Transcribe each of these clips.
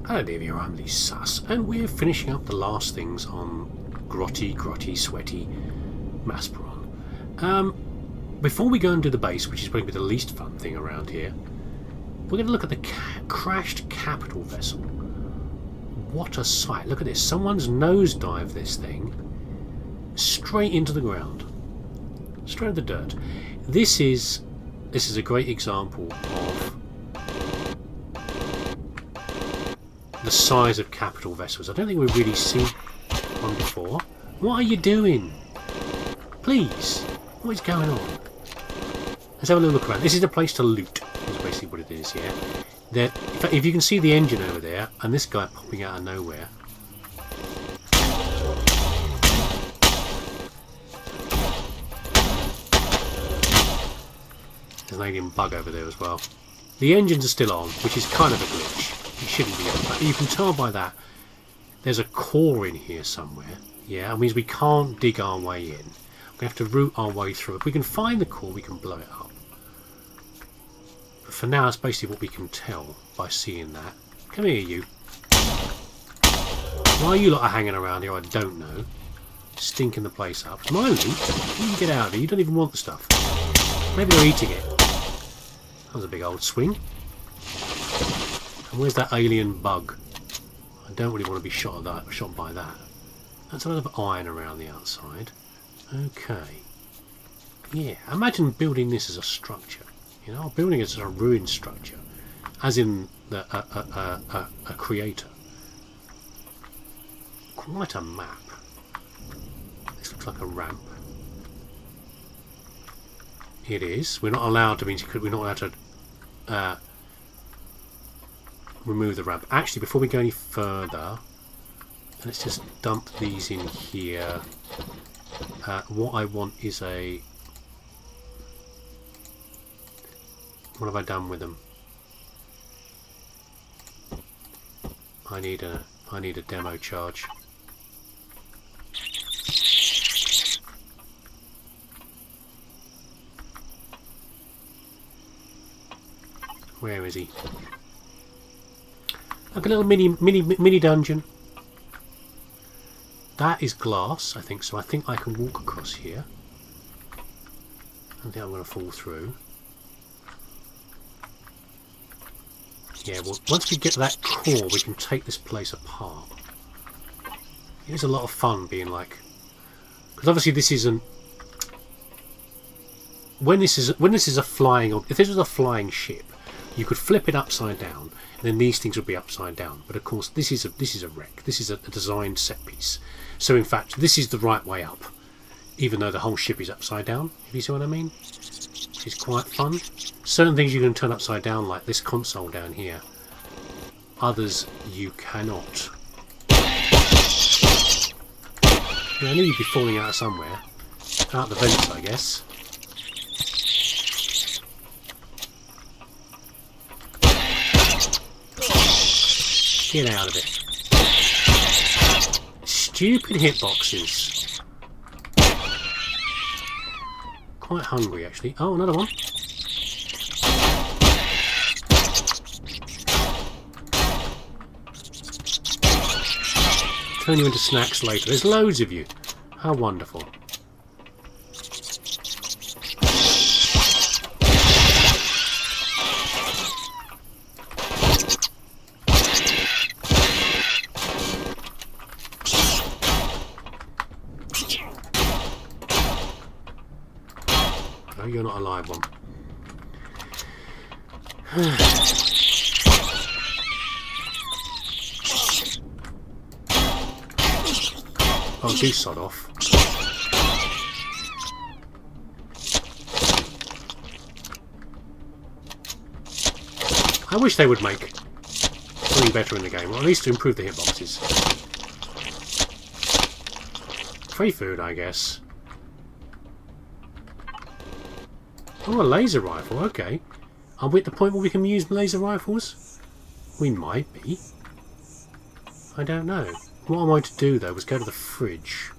Hello there, I'm leesusss, and we're finishing up the last things on grotty, sweaty Masperon. Before we go and do the base, which is probably the least fun thing around here, we're going to look at the crashed capital vessel. What a sight. Look at this. Someone's nosedived this thing straight into the ground. Straight into the dirt. This is a great example of the size of capital vessels. I don't think we've really seen one before. What are you doing? Please. What is going on? Let's have a little look around. This is a place to loot, is basically what it is, yeah. In fact, if you can see the engine over there, and this guy popping out of nowhere. There's an alien bug over there as well. The engines are still on, which is kind of a glitch. It shouldn't be on, but you can tell by that there's a core in here somewhere. Yeah, that means we can't dig our way in. We have to route our way through. If we can find the core, we can blow it up. But for now, that's basically what we can tell by seeing that. Come here, you. Why you lot are hanging around here, I don't know. Stinking the place up. It's my loot. You can get out of here. You don't even want the stuff. Maybe they're eating it. That was a big old swing. And where's that alien bug? I don't really want to be shot by that. That's a lot of iron around the outside. Okay. Yeah, imagine building this as a structure. You know, building it as a ruined structure, as in a creator. Quite a map. This looks like a ramp. It is. We're not allowed to. We're not allowed to remove the ramp. Actually, before we go any further, let's just dump these in here. What I want is a... What have I done with them? I need a demo charge. Where is he? Like a little mini dungeon. That is glass, I think, so I think I can walk across here. I don't think I'm going to fall through. Yeah, well, once we get to that core, we can take this place apart. It is a lot of fun being like... Because obviously this isn't... When this is a flying... If this was a flying ship, you could flip it upside down, and then these things would be upside down. But of course, this is a wreck. This is a designed set piece. So in fact, this is the right way up, even though the whole ship is upside down. If you see what I mean, it's quite fun. Certain things you can turn upside down, like this console down here. Others you cannot. Yeah, I knew you'd be falling out of somewhere. Out the vents, I guess. Get out of it. Stupid hitboxes. Quite hungry, actually. Oh, another one. Turn you into snacks later. There's loads of you. How wonderful. You're not a live one. Oh, do sod off. I wish they would make something better in the game, or at least to improve the hitboxes. Free food, I guess. Oh, a laser rifle, okay. Are we at the point where we can use laser rifles? We might be. I don't know. What I wanted to do, though, was go to the fridge.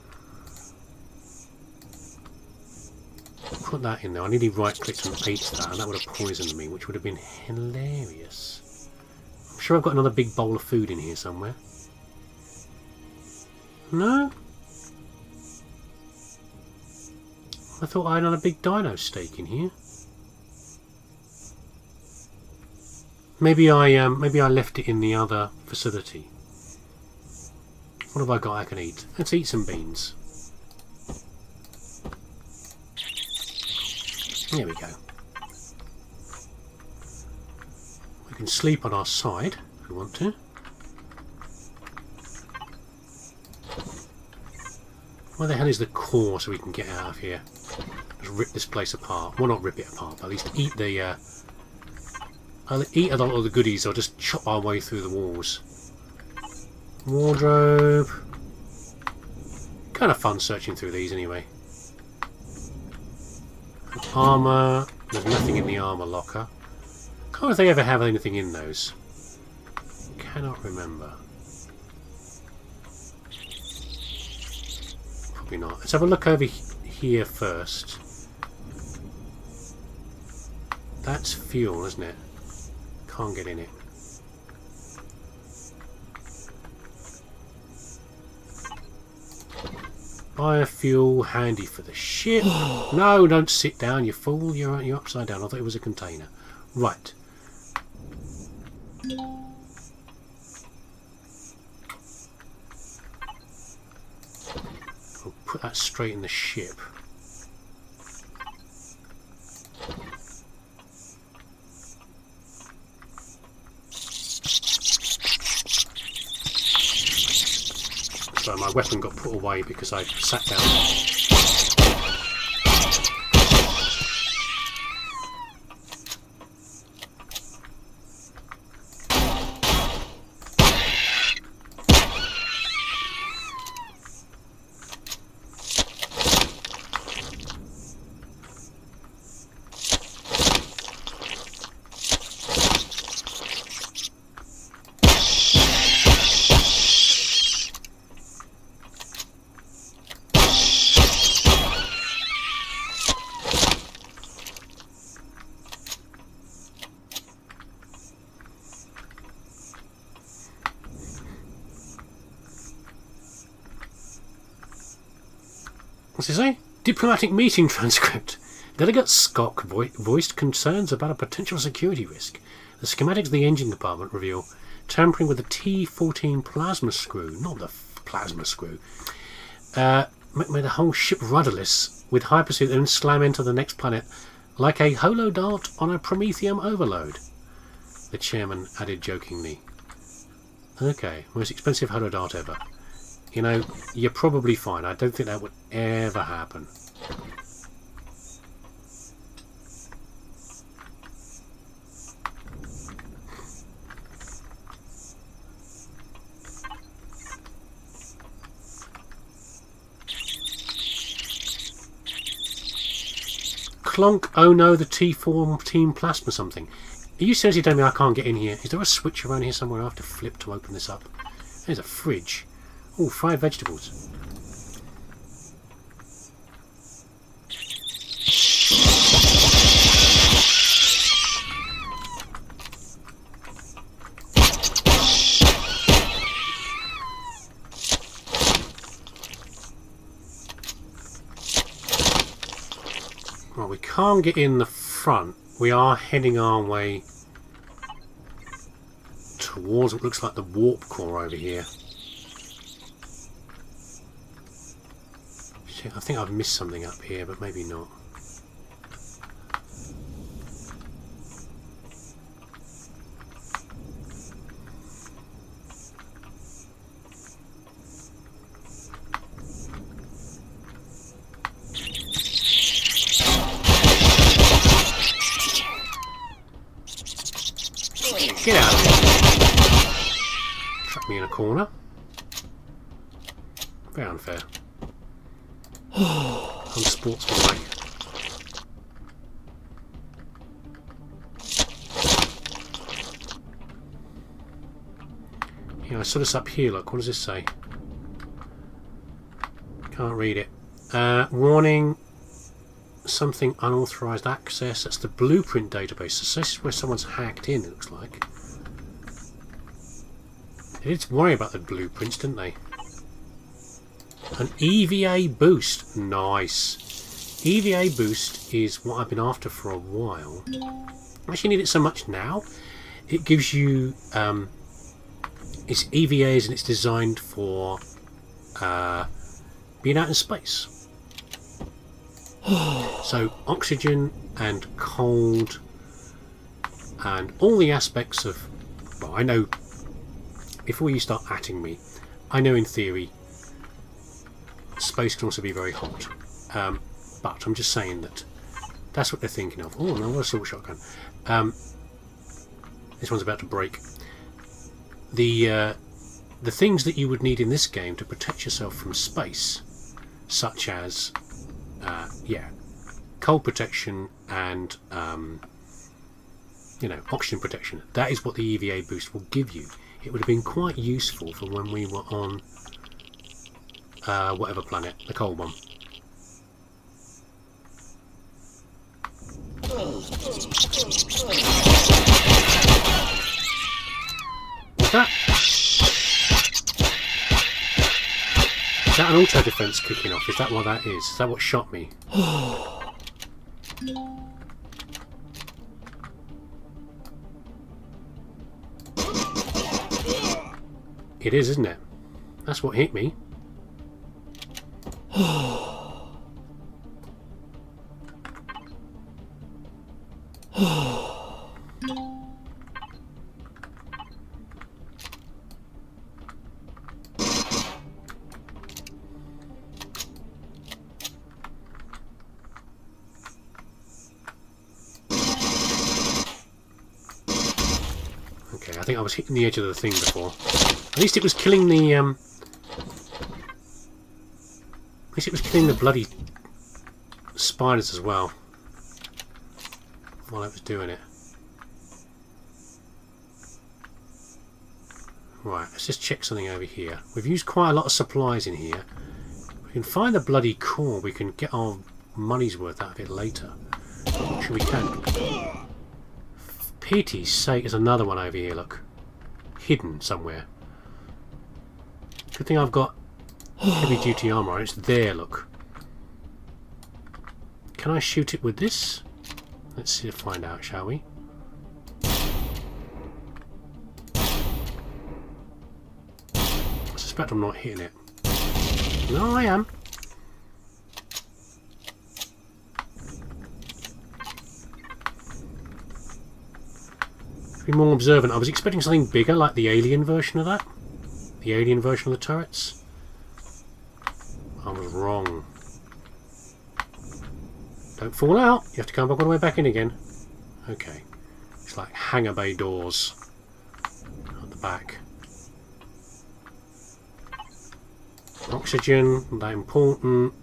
Put that in there. I nearly right-clicked and ate that, and that would have poisoned me, which would have been hilarious. I'm sure I've got another big bowl of food in here somewhere. No? I thought I had another big dino steak in here. Maybe I left it in the other facility. What have I got I can eat? Let's eat some beans. There we go. We can sleep on our side if we want to. Where the hell is the core so we can get out of here? Just rip this place apart. Well, not rip it apart, but at least eat the... I'll eat a lot of the goodies or just chop our way through the walls. Wardrobe. Kind of fun searching through these anyway. Armour. There's nothing in the armour locker. Can't know if they ever have anything in those. Cannot remember. Probably not. Let's have a look over here first. That's fuel, isn't it? Can't get in it. Biofuel, handy for the ship. No, don't sit down, you fool. You're upside down. I thought it was a container. Right. I'll put that straight in the ship. So my weapon got put away because I sat down. What's he say? Diplomatic meeting transcript. Delegate Scott voiced concerns about a potential security risk. The schematics of the engine compartment reveal tampering with the T-14 plasma screw, not the plasma screw, made the whole ship rudderless with high pursuit and slam into the next planet like a holo dart on a Prometheum overload. The chairman added jokingly. Okay, most expensive holo dart ever. You know, you're probably fine. I don't think that would ever happen. Clonk, oh no, the T-14 plasma something. Are you seriously telling me I can't get in here? Is there a switch around here somewhere I have to flip to open this up? There's a fridge. Oh, fried vegetables. Well, we can't get in the front. We are heading our way towards what looks like the warp core over here. I think I've missed something up here, but maybe not. Get out of here. Trap me in a corner. Very unfair. Unsportsmanlike. Yeah, I saw this up here, look. What does this say? Can't read it. Warning. Something unauthorized access. That's the blueprint database. So this is where someone's hacked in, it looks like. They did worry about the blueprints, didn't they? An EVA boost. Nice. EVA boost is what I've been after for a while. I actually need it so much now. It gives you... it's EVAs and it's designed for being out in space. So oxygen and cold and all the aspects of... Well, I know... Before you start atting me, I know in theory space can also be very hot. But I'm just saying that that's what they're thinking of. Oh, no, what a assault shotgun. This one's about to break. The things that you would need in this game to protect yourself from space, such as, cold protection and, oxygen protection. That is what the EVA boost will give you. It would have been quite useful for when we were on whatever planet, the cold one. What's that? Is that an auto defense kicking off? Is that what that is? Is that what shot me? It is, isn't it? That's what hit me. Okay, I think I was hitting the edge of the thing before. At least it was killing the at least it was killing the bloody spiders as well while I was doing it. Right, let's just check something over here. We've used quite a lot of supplies in here. If we can find the bloody core, we can get our money's worth out of it later. I'm sure we can. For pity's sake, there's another one over here, look. Hidden somewhere. Good thing I've got heavy duty armour. It's there, look. Can I shoot it with this? Let's see, find out, shall we? I suspect I'm not hitting it. No, I am. Be more observant. I was expecting something bigger, like the alien version of that. The alien version of the turrets. I was wrong. Don't fall out. You have to come back all the way back in again. Okay. It's like hangar bay doors at the back. Oxygen, not that important.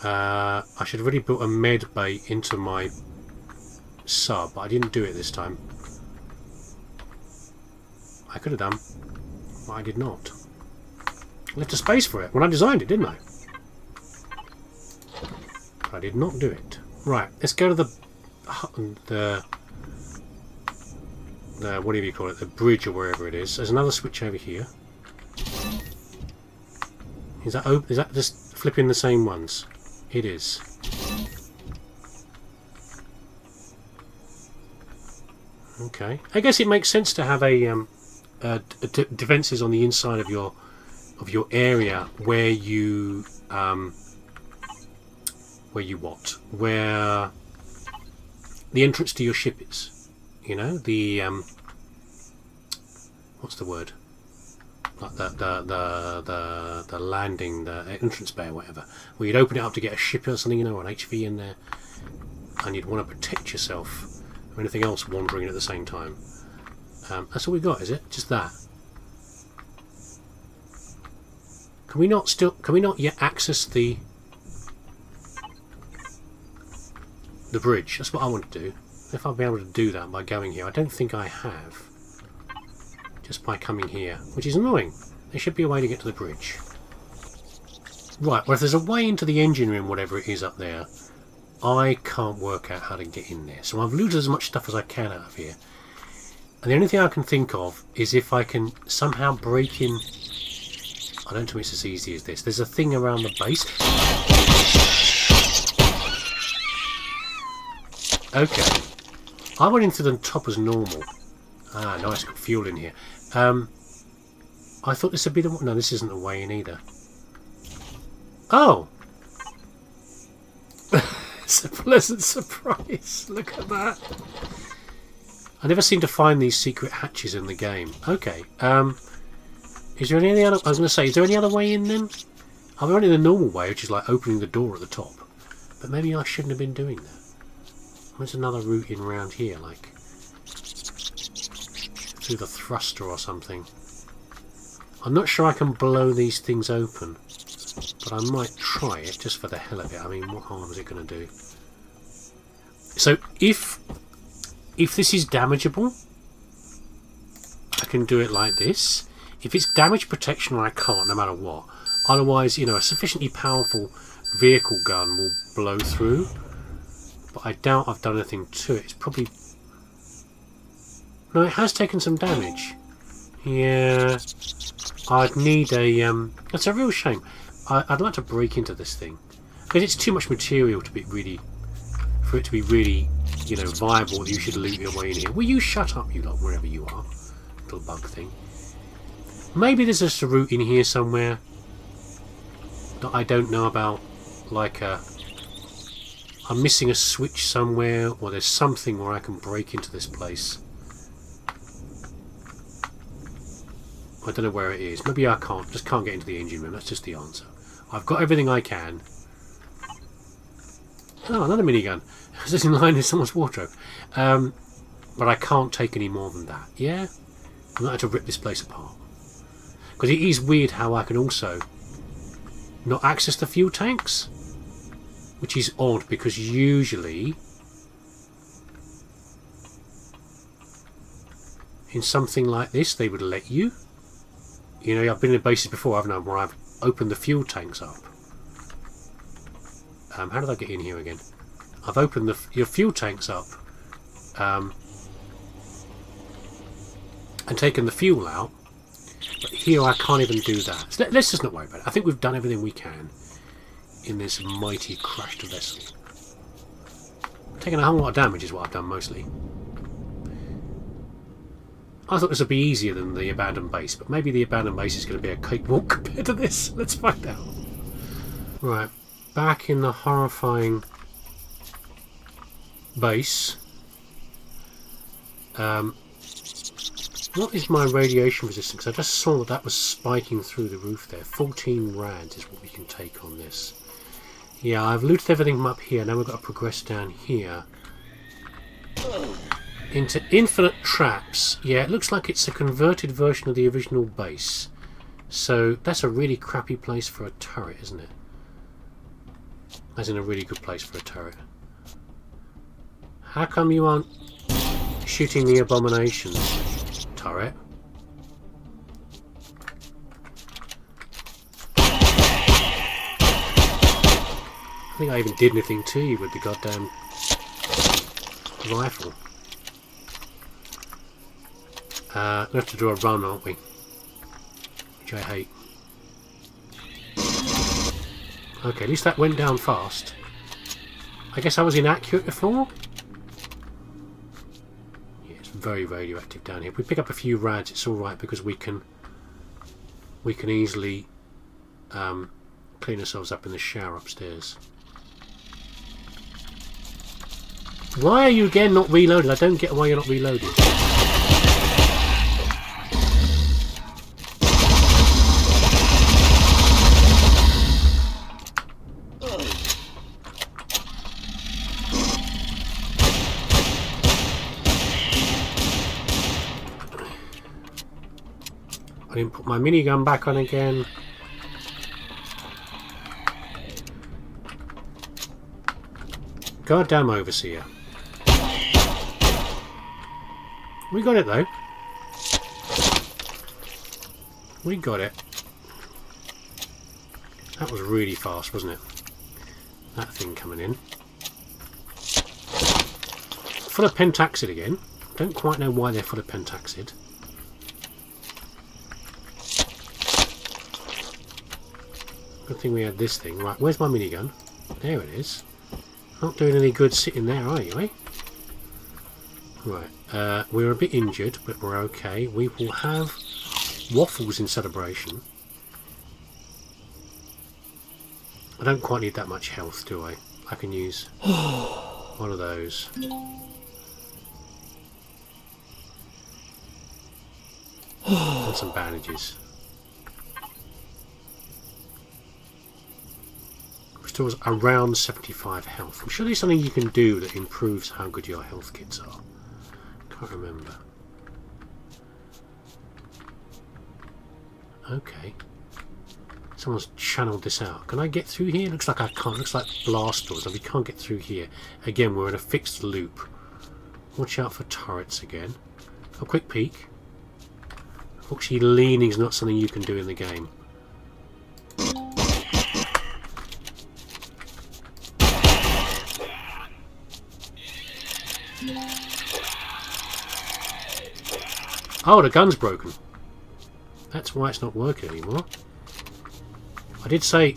I should have really built a med bay into my sub, but I didn't do it this time. I could have done, but I did not. I left a space for it when I designed it, didn't I? But I did not do it. Right, let's go to the whatever you call it, the bridge or wherever it is. There's another switch over here. Is that open? Is that just flipping the same ones? It is. Okay. I guess it makes sense to have a defences on the inside of your area where you where the entrance to your ship is. You know, the what's the word? Like the landing, the entrance bay or whatever. Where you'd open it up to get a ship or something, you know, or an HV in there, and you'd want to protect yourself from anything else wandering in at the same time. That's all we got, is it? Just that. Can we not yet access the bridge? That's what I want to do. If I'll be able to do that by going here. I don't think I have. Just by coming here, which is annoying. There should be a way to get to the bridge. Right, well if there's a way into the engine room, whatever it is up there, I can't work out how to get in there. So I've looted as much stuff as I can out of here. And the only thing I can think of is if I can somehow break in... I don't think it's as easy as this. There's a thing around the base. Okay. I went into the top as normal. Ah, nice, got fuel in here. I thought this would be the... No, this isn't the way in either. Oh! It's a pleasant surprise. Look at that. I never seem to find these secret hatches in the game. Okay. Is there any other... I was going to say, is there any other way in then? I've only the normal way, which is like opening the door at the top. But maybe I shouldn't have been doing that. There's another route in around here, like... through the thruster or something. I'm not sure I can blow these things open. But I might try it, just for the hell of it. I mean, what harm is it going to do? So, if this is damageable, I can do it like this. If it's damage protection, I can't, no matter what. Otherwise, you know, a sufficiently powerful vehicle gun will blow through. But I doubt I've done anything to it. It's probably... No, it has taken some damage. Yeah. I'd need a... That's a real shame. I'd like to break into this thing. Because it's too much material to be really... For it to be really, you know, viable that you should loot your way in here. Will you shut up, you lot, wherever you are? Little bug thing. Maybe there's just a route in here somewhere that I don't know about. Like I'm missing a switch somewhere, or there's something where I can break into this place. I don't know where it is. Maybe I can't. Just can't get into the engine room. That's just the answer. I've got everything I can. Oh, another minigun. Is this in line with someone's wardrobe? But I can't take any more than that. Yeah? I'm going to have to rip this place apart. Because it is weird how I can also not access the fuel tanks. Which is odd, because usually in something like this they would let you. You know, I've been in bases before, haven't I, where I've opened the fuel tanks up. How did I get in here again? I've opened your fuel tanks up and taken the fuel out, but here I can't even do that. So let's just not worry about it. I think we've done everything we can in this mighty crashed vessel. Taking a whole lot of damage is what I've done mostly. I thought this would be easier than the abandoned base, but maybe the abandoned base is going to be a cakewalk compared to this. Let's find out. Right, back in the horrifying base. What is my radiation resistance? I just saw that was spiking through the roof there. 14 rads is what we can take on this. Yeah, I've looted everything from up here. Now we've got to progress down here into infinite traps. Yeah, it looks like it's a converted version of the original base. So that's a really crappy place for a turret, isn't it? As in a really good place for a turret. How come you aren't shooting the abominations, turret? I think I even did anything to you with the goddamn rifle. We have to do a run, aren't we? Which I hate. Okay, at least that went down fast. I guess I was inaccurate before? Yeah, it's very radioactive down here. If we pick up a few rads, it's alright because we can easily clean ourselves up in the shower upstairs. Why are you again not reloaded? I don't get why you're not reloaded. I didn't put my minigun back on again. Goddamn overseer. We got it though. We got it. That was really fast, wasn't it? That thing coming in. Full of pentaxid again. Don't quite know why they're full of pentaxid. Good thing we had this thing. Right, where's my minigun? There it is. Not doing any good sitting there, are you, eh? Right, we're a bit injured, but we're okay. We will have waffles in celebration. I don't quite need that much health, do I? I can use one of those. And some bandages. Restores around 75 health. I'm sure there's something you can do that improves how good your health kits are. Can't remember. Okay. Someone's channeled this out. Can I get through here? Looks like I can't. Looks like blast doors, and we can't get through here. Again, we're in a fixed loop. Watch out for turrets again. A quick peek. Actually, leaning is not something you can do in the game. Oh, the gun's broken. That's why it's not working anymore. I did say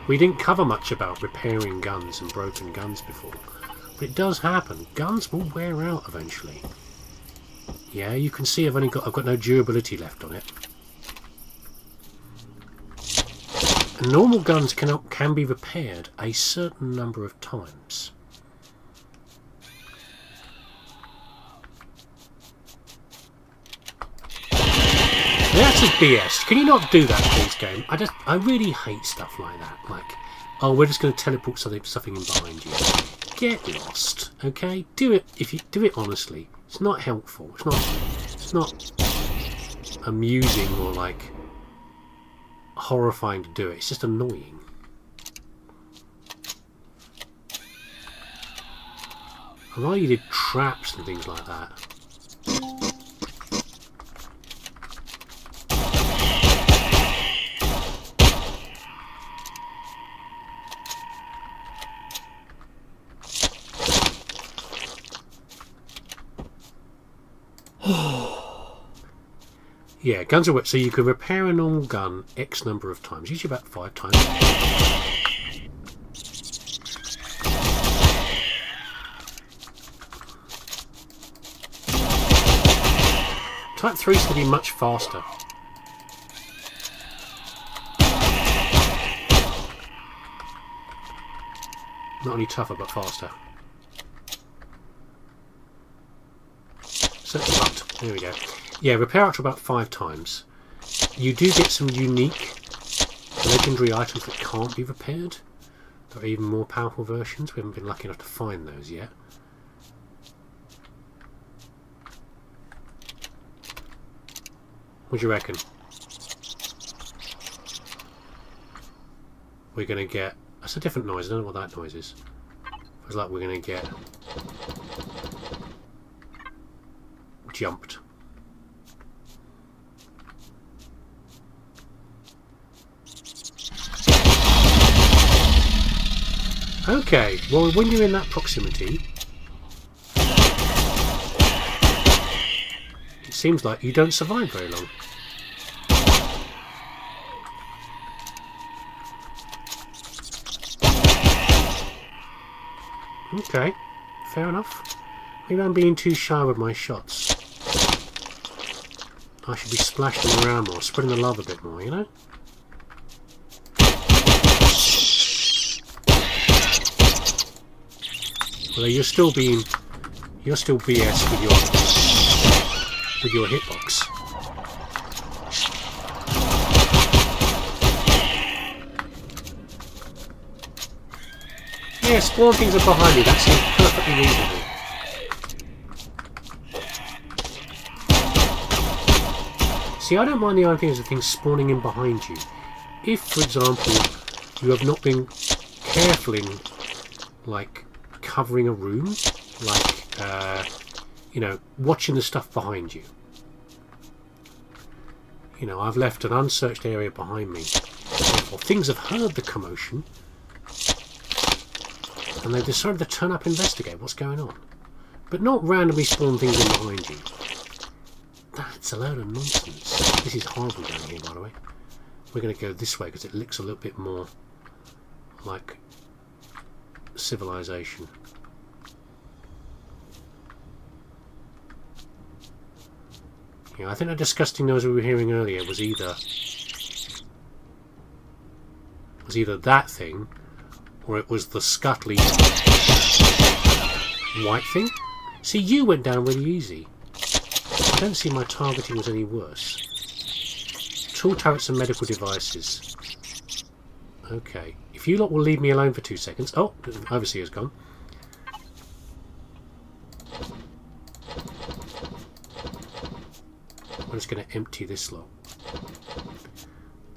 we didn't cover much about repairing guns and broken guns before, but it does happen. Guns will wear out eventually. Yeah, you can see I've got no durability left on it. And normal guns can be repaired a certain number of times. That's just BS. Can you not do that, please, game? I really hate stuff like that. Like, oh, we're just going to teleport something in behind you. Get lost, okay? Do it if you do it honestly. It's not helpful. It's not amusing or like horrifying to do it. It's just annoying. I rather you did traps and things like that. Yeah, guns are wet, so you can repair a normal gun X number of times, usually about 5 times. Type 3 is going to be much faster. Not only tougher, but faster. Search the butt. There we go. Yeah, repair up to about 5 times. You do get some unique legendary items that can't be repaired. There are even more powerful versions. We haven't been lucky enough to find those yet. What do you reckon? We're going to get... That's a different noise. I don't know what that noise is. Feels like we're going to get... jumped. Okay, well, when you're in that proximity, it seems like you don't survive very long. Okay, fair enough. Maybe I'm being too shy with my shots. I should be splashing around more, spreading the love a bit more, you know? Well, you're still BS with your hitbox. Yeah, spawn things are behind you. That seems perfectly reasonable. See, I don't mind the idea of things spawning in behind you. If, for example, you have not been careful in, like, covering a room, like, you know, watching the stuff behind you. You know, I've left an unsearched area behind me. Therefore, things have heard the commotion, and they've decided to turn up and investigate what's going on. But not randomly spawn things in behind you. That's a load of nonsense. This is horrible down here, by the way. We're going to go this way because it looks a little bit more like civilization. Yeah, I think that disgusting noise we were hearing earlier was either that thing, or it was the scuttly white thing. See, you went down really easy. I don't see my targeting was any worse. Tool turrets and medical devices. Okay. If you lot will leave me alone for 2 seconds. Oh, Overseer's gone. I'm just going to empty this lot.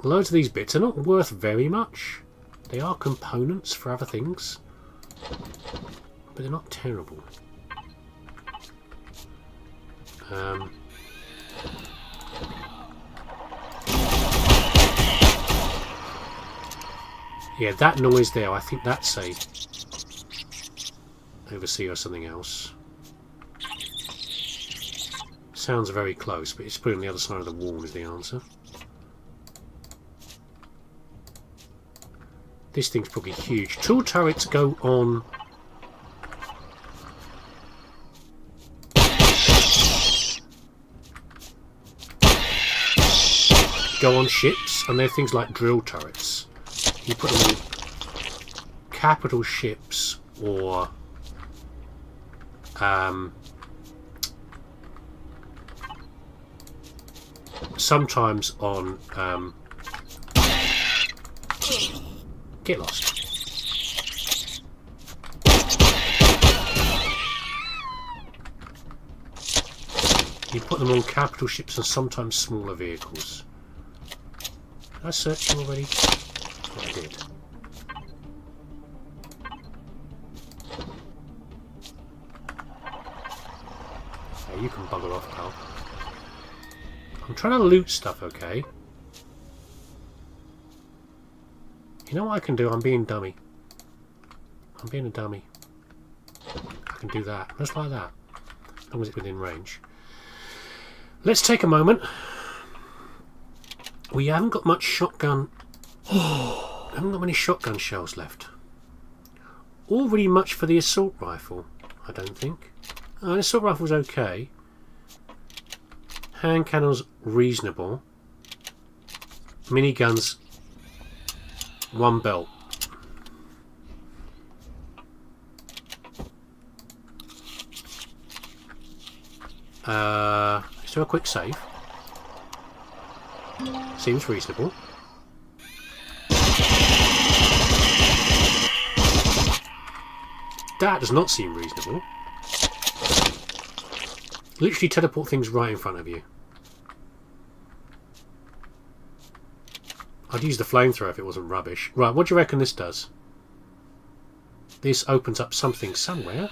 Loads of these bits are not worth very much. They are components for other things. But they're not terrible. Yeah, that noise there, I think that's a Overseer or something else. Sounds very close, but it's probably on the other side of the wall is the answer. This thing's probably huge. Tool turrets go on... ships, and they're things like drill turrets. You put them on capital ships or sometimes on get lost. You put them on capital ships and sometimes smaller vehicles. Did I search them already? Oh, I did. Yeah, you can bugger off, pal. I'm trying to loot stuff, okay? You know what I can do? I'm being dummy. I'm being a dummy. I can do that. Just like that. As long as it's within range. Let's take a moment. We haven't got much shotgun... haven't got many shotgun shells left. Or really much for the assault rifle, I don't think. The assault rifle's okay. Hand cannons reasonable. Miniguns, one belt. Let's do a quick save. Seems reasonable. That does not seem reasonable. Literally teleport things right in front of you. I'd use the flamethrower if it wasn't rubbish. Right, what do you reckon this does? This opens up something somewhere.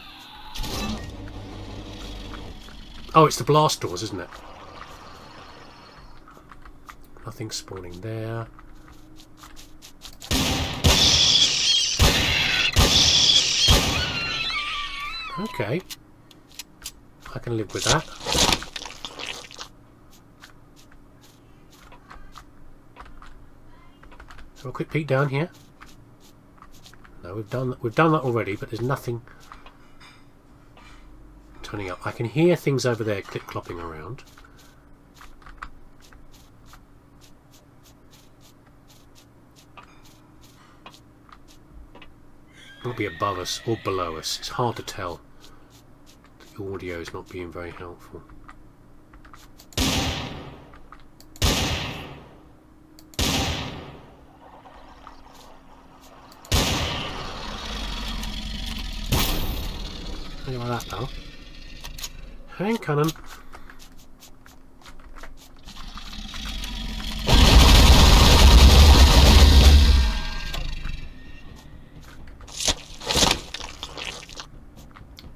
Oh, it's the blast doors, isn't it? Nothing spawning there. Okay. I can live with that. So a quick peek down here. No, we've done that already, but there's nothing turning up. I can hear things over there clip-clopping around. It'll be above us or below us. It's hard to tell. The audio is not being very helpful. How do you like that, pal? Hand cannon.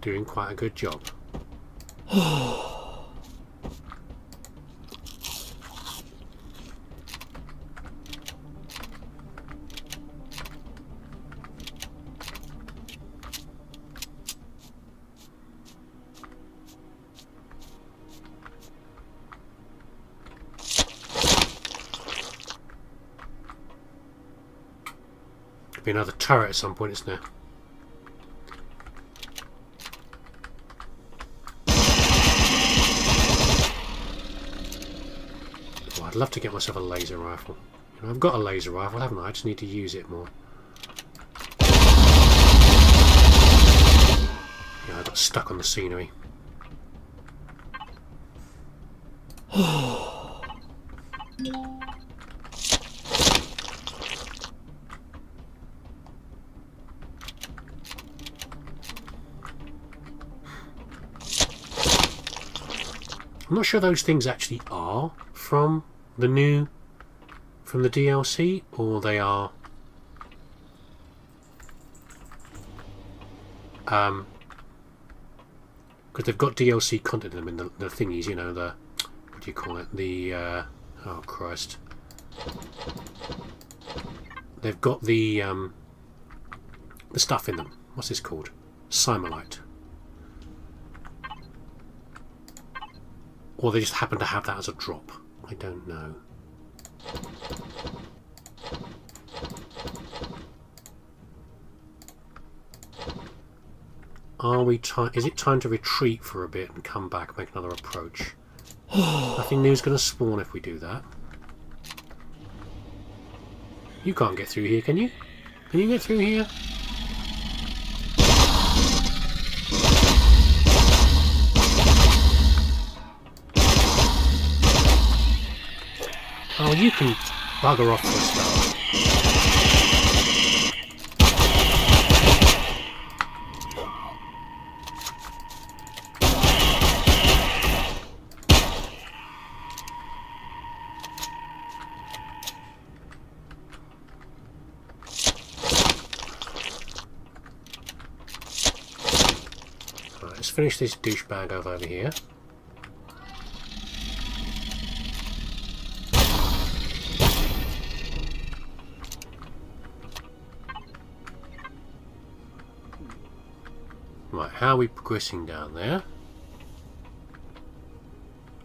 Doing quite a good job. be another turret at some point, isn't there? Oh, I'd love to get myself a laser rifle. You know, I've got a laser rifle, haven't I? I just need to use it more. Yeah, I got stuck on the scenery. I'm not sure those things actually are from the DLC, or they are because they've got DLC content in them, in the thingies, you know, the, what do you call it, the oh Christ, they've got the stuff in them. What's this called? Simulite. Or they just happen to have that as a drop. I don't know. Are we time? Is it time to retreat for a bit and come back, make another approach? Nothing new's going to spawn if we do that. You can't get through here, can you? Can you get through here? Oh, you can bugger off for a start. Right, let's finish this douchebag over here. Right, how are we progressing down there?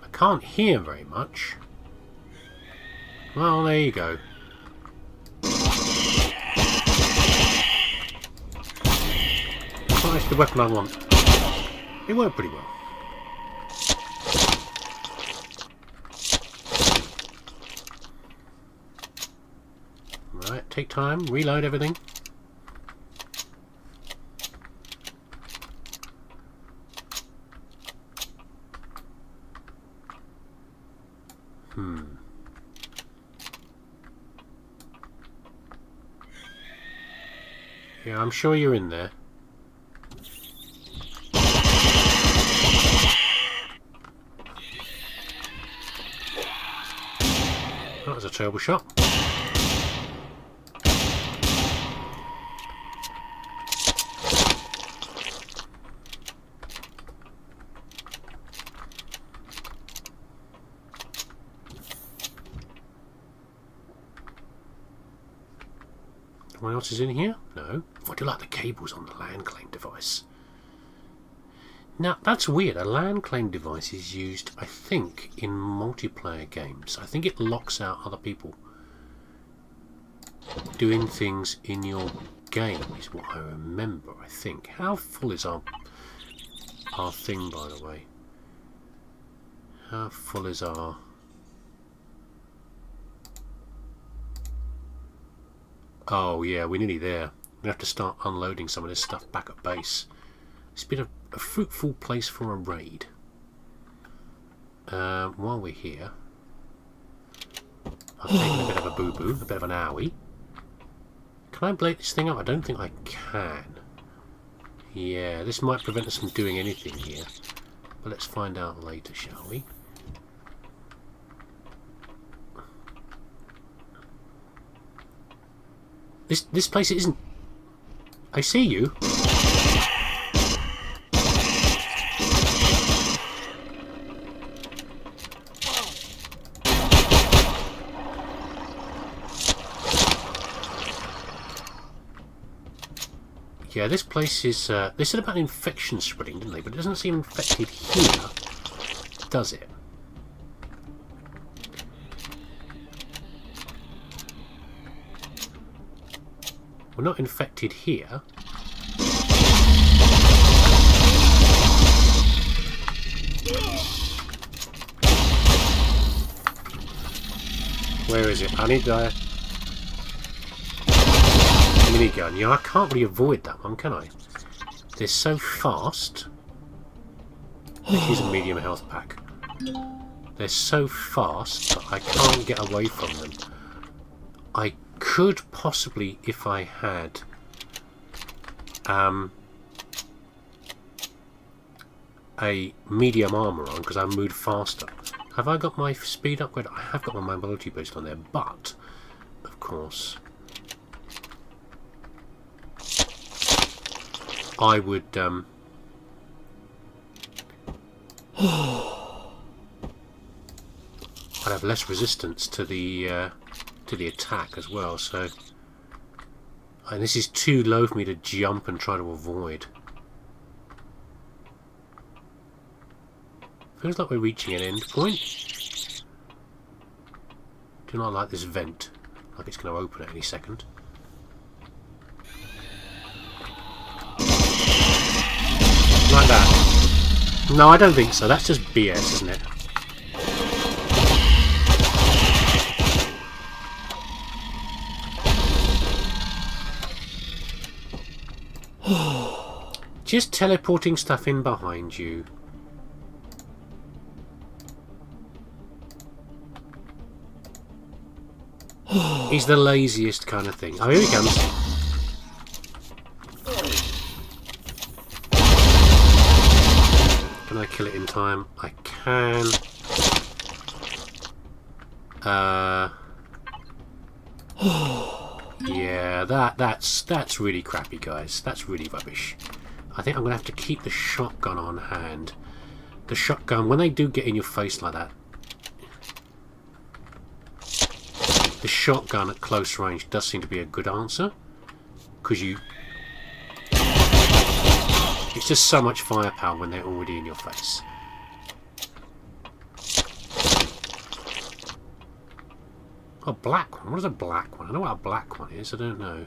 I can't hear very much. Well, there you go. It's not actually the weapon I want. It worked pretty well. Right, take time, reload everything. Yeah, I'm sure you're in there. That was a terrible shot. Anyone else is in here? No. I do like the cables on the LAN claim device. Now, that's weird. A LAN claim device is used, I think, in multiplayer games. I think it locks out other people doing things in your game, is what I remember, I think. How full is our thing, by the way? How full is our... Oh yeah, we're nearly there. We have to start unloading some of this stuff back at base. It's been a fruitful place for a raid. While we're here, I've taken a bit of a boo-boo, a bit of an owie. Can I blade this thing up? I don't think I can. Yeah, this might prevent us from doing anything here. But let's find out later, shall we? This place isn't... I see you. Yeah, this place is... they said about infection spreading, didn't they? But it doesn't seem infected here, does it? We're not infected here. Where is it? I need a minigun. Yeah, I can't really avoid that one, can I? They're so fast. Let's use a medium health pack. They're so fast that I can't get away from them. I could possibly, if I had a medium armour on, because I moved faster. Have I got my speed upgrade? I have got my mobility boost on there, but of course I would I'd have less resistance to the attack as well. So, and this is too low for me to jump and try to avoid. Feels like we're reaching an end point. Do not like this vent, like it's going to open at any second. Like that. No, I don't think so. That's just BS, isn't it? Just teleporting stuff in behind you. He's the laziest kind of thing. Oh, here he comes. Can I kill it in time? I can. Yeah, that's really crappy, guys. That's really rubbish. I think I'm gonna have to keep the shotgun on hand. The shotgun, when they do get in your face like that, the shotgun at close range does seem to be a good answer, because it's just so much firepower when they're already in your face. Oh, black one. What is a black one? I know what a black one is. I don't know.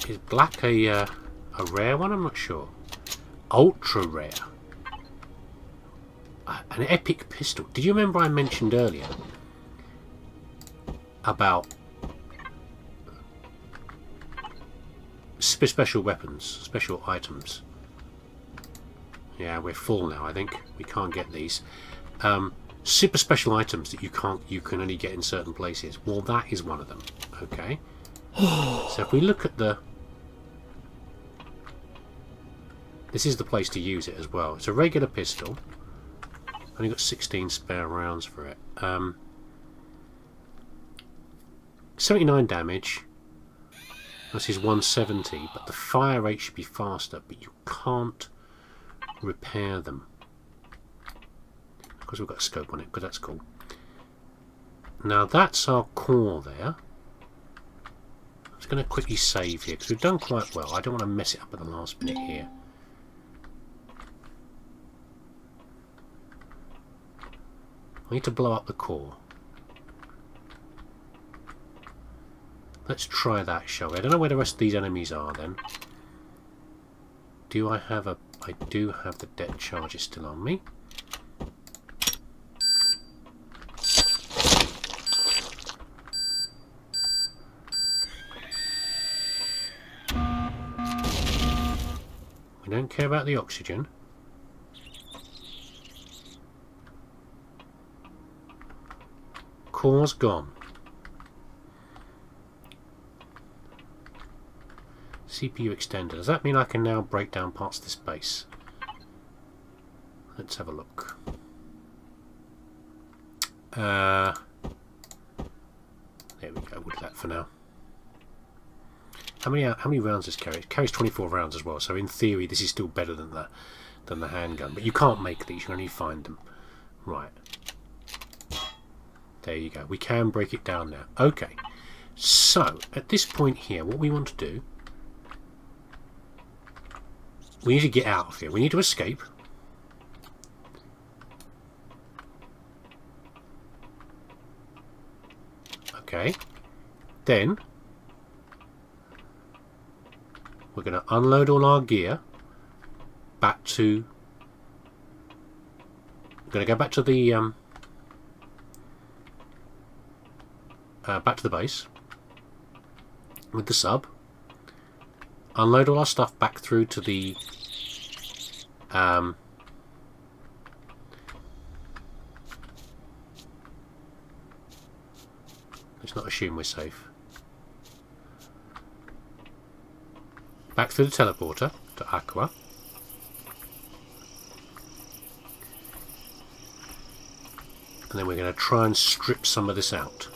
Is black a rare one? I'm not sure. Ultra rare. An epic pistol. Did you remember I mentioned earlier about special weapons, special items? Yeah, we're full now. I think we can't get these. Super special items that you can only get in certain places. Well, that is one of them. Okay. So if we look at the, this is the place to use it as well. It's a regular pistol. Only got 16 spare rounds for it. 79 damage. This is 170, but the fire rate should be faster, but you can't repair them. Because we've got a scope on it, because that's cool. Now that's our core there. I'm just going to quickly save here, because we've done quite well. I don't want to mess it up at the last minute here. I need to blow up the core. Let's try that, shall we? I don't know where the rest of these enemies are then. Do I have a... I do have the deck charges still on me. We don't care about the oxygen. Core's gone. CPU extender. Does that mean I can now break down parts of this base? Let's have a look. There we go. We'll do that for now. How many rounds does it carry? It carries 24 rounds as well. So in theory, this is still better than the handgun. But you can't make these. You can only find them. Right. There you go. We can break it down now. Okay. So at this point here, what we want to do we need to get out of here. We need to escape. Okay. Then we're going to unload all our gear back to... We're going to go back to the base with the sub. Unload all our stuff back through to the let's not assume we're safe. Back through the teleporter to Aqua. And then we're going to try and strip some of this out.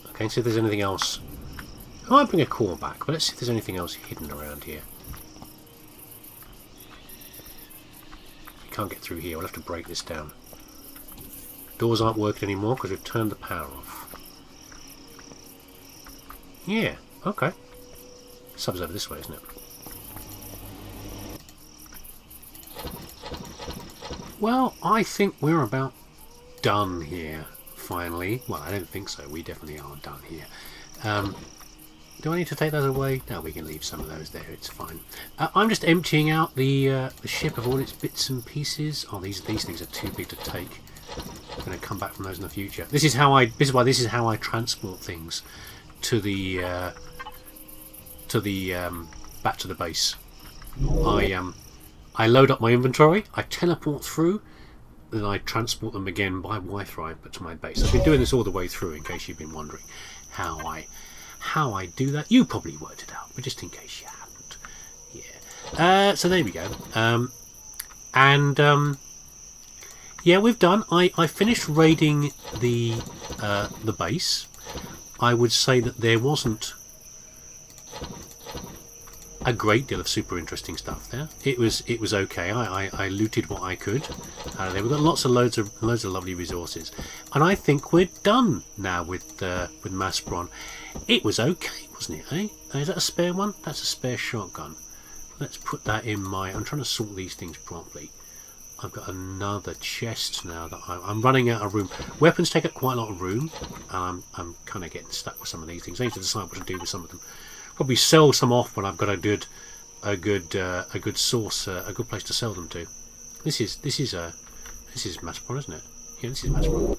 Okay, see if there's anything else. I might bring a core back, but let's see if there's anything else hidden around here. You can't get through here, we'll have to break this down. Doors aren't working anymore because we've turned the power off. Yeah, okay. Sub's over this way, isn't it? Well, I think we're about done here, finally. Well, I don't think so. We definitely are done here. Do I need to take those away? No, we can leave some of those there. It's fine. I'm just emptying out the ship of all its bits and pieces. Oh, these things are too big to take. I'm going to come back from those in the future. This is how I transport things to the back to the base. I load up my inventory. I teleport through. Then I transport them again by Wi-Fi but to my base. I've been doing this all the way through in case you've been wondering how I do that. You probably worked it out, but just in case you haven't. Yeah. So there we go. Yeah, we've done. I finished raiding the base. I would say that there wasn't a great deal of super interesting stuff there. It was okay. I looted what I could. There we've got loads of lovely resources, and I think we're done now with Masperon. It was okay, wasn't it? Is that a spare one? That's a spare shotgun. Let's put that in my... I'm trying to sort these things properly. I've got another chest now that I'm running out of room. Weapons take up quite a lot of room, and I'm kind of getting stuck with some of these things. I need to decide what to do with some of them. Probably sell some off when I've got a good source, a good place to sell them to. This is Masperon, isn't it? Yeah, this is Masperon.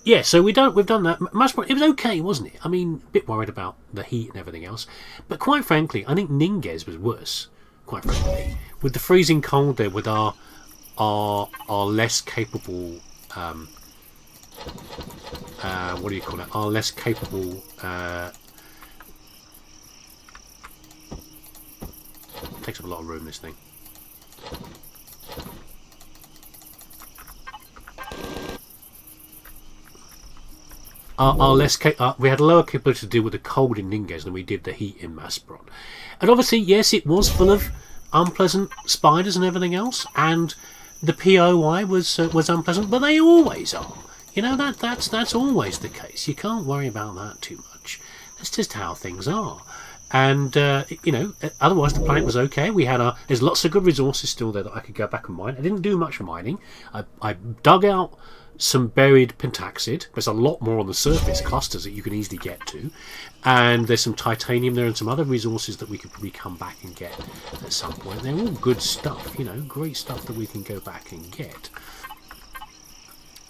Yeah, so we've done that. Masperon, it was okay, wasn't it? I mean, a bit worried about the heat and everything else, but quite frankly, I think Ninges was worse. Quite frankly, with the freezing cold there, with our less capable, what do you call it? Our less capable. Takes up a lot of room, this thing. We had a lower capability to deal with the cold in Ninges than we did the heat in Masperon. And obviously, yes, it was full of unpleasant spiders and everything else, and the POI was unpleasant, but they always are. You know, that's always the case. You can't worry about that too much. That's just how things are. And you know, otherwise the planet was okay. There's lots of good resources still there that I could go back and mine. I didn't do much mining. I dug out some buried pentaxid. There's a lot more on the surface clusters that you can easily get to, and there's some titanium there and some other resources that we could probably come back and get at some point. They're all good stuff, you know, great stuff that we can go back and get.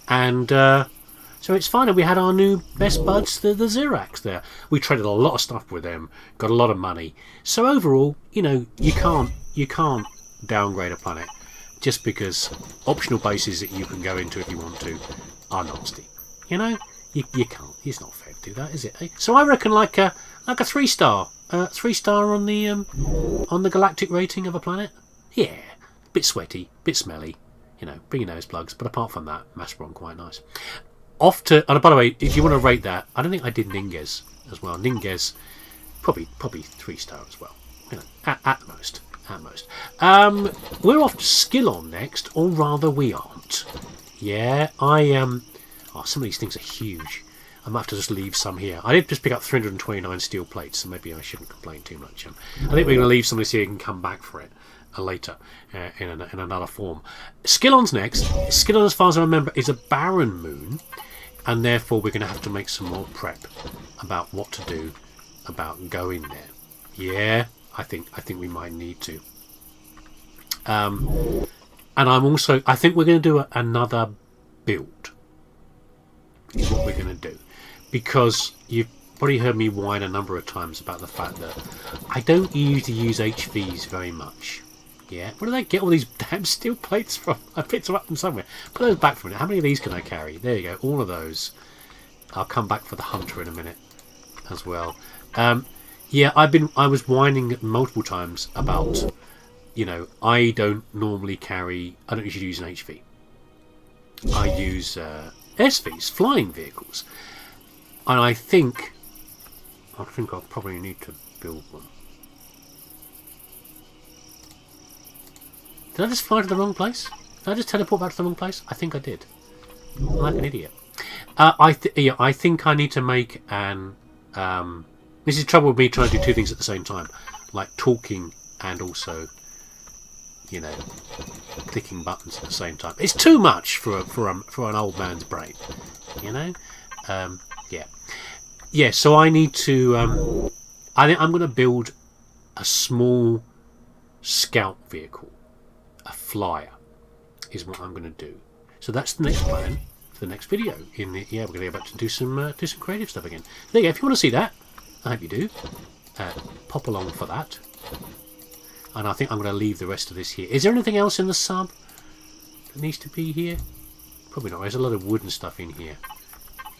And so it's fine. And we had our new best buds, the Xerax there. We traded a lot of stuff with them, got a lot of money. So overall, you know, you can't downgrade a planet just because optional bases that you can go into if you want to are nasty. You know, you can't. It's not fair to do that, is it? Eh? So I reckon like a 3-star, 3-star on the galactic rating of a planet. Yeah, bit sweaty, bit smelly. You know, bring your nose plugs. But apart from that, Masperon quite nice. Off to, and by the way, if you want to rate that, I don't think I did Ninges as well. Ninges, probably 3-star as well. You know, at most. We're off to Skillon next, or rather we aren't. Yeah, oh, some of these things are huge. I might have to just leave some here. I did just pick up 329 steel plates, so maybe I shouldn't complain too much. I think we're going to leave some of this here and come back for it later in another form. Skillon's next. Skillon, as far as I remember, is a barren moon, and therefore we're going to have to make some more prep about what to do about going there. Yeah, I think we might need to. And I think we're going to do another build. Is what we're going to do, because you've probably heard me whine a number of times about the fact that I don't usually use HVs very much. Yeah, where do they get all these damn steel plates from? I picked them up from somewhere. Put those back for a minute. How many of these can I carry? There you go, all of those. I'll come back for the hunter in a minute as well. Yeah, I was whining multiple times about, you know, I don't usually use an HV. I use SVs, flying vehicles, and I think I'll probably need to build one. Did I just fly to the wrong place? Did I just teleport back to the wrong place? I think I did. I'm like an idiot. I think I need to make an. This is trouble with me trying to do two things at the same time, like talking and also, you know, clicking buttons at the same time. It's too much for an old man's brain, you know. Yeah. So I need to. I think I'm going to build a small scout vehicle. A flyer is what I'm going to do. So that's the next plan for the next video. We're going to go back to do some creative stuff again. There you go. If you want to see that, I hope you do. Pop along for that. And I think I'm going to leave the rest of this here. Is there anything else in the sub that needs to be here? Probably not. There's a lot of wood and stuff in here.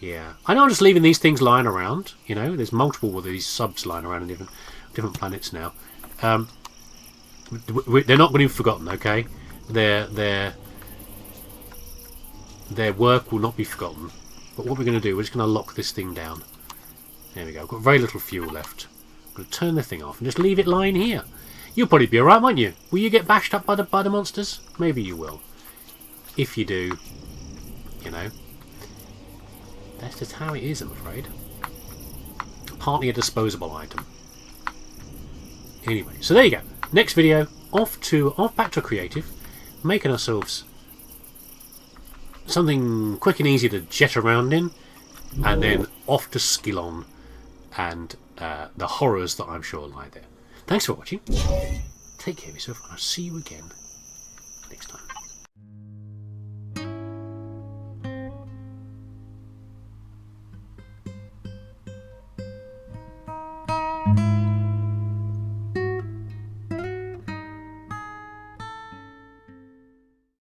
Yeah, I know I'm just leaving these things lying around. You know, there's multiple of these subs lying around in different planets now. They're not going to be forgotten, okay? Their work will not be forgotten. But what we're going to do, we're just going to lock this thing down. There we go. I've got very little fuel left. I'm going to turn the thing off and just leave it lying here. You'll probably be alright, won't you? Will you get bashed up by the monsters? Maybe you will. If you do, you know, that's just how it is, I'm afraid. Partly a disposable item. Anyway, so there you go. Next video, off back to creative, making ourselves something quick and easy to jet around in, and then off to Skillon and the horrors that I'm sure lie there. Thanks for watching. Take care of yourself, and I'll see you again next time.